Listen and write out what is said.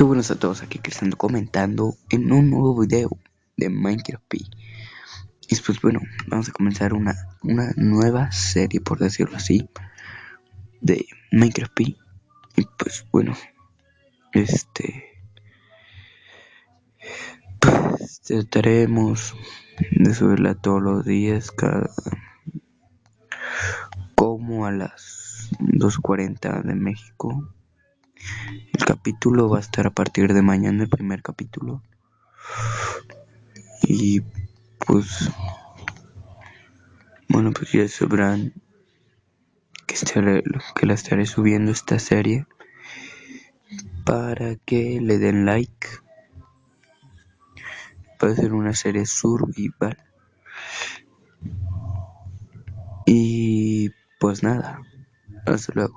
Qué buenos a todos aquí que están comentando en un nuevo video de Minecraft. Y pues bueno, vamos a comenzar una nueva serie, por decirlo así, de Minecraft. Y pues bueno, pues trataremos de subirla todos los días, como a las 2:40 de México. El capítulo va a estar a partir de mañana, el primer capítulo. Y pues bueno, pues ya sabrán que la estaré subiendo esta serie para que le den like. Va a ser una serie survival. Y pues nada, hasta luego.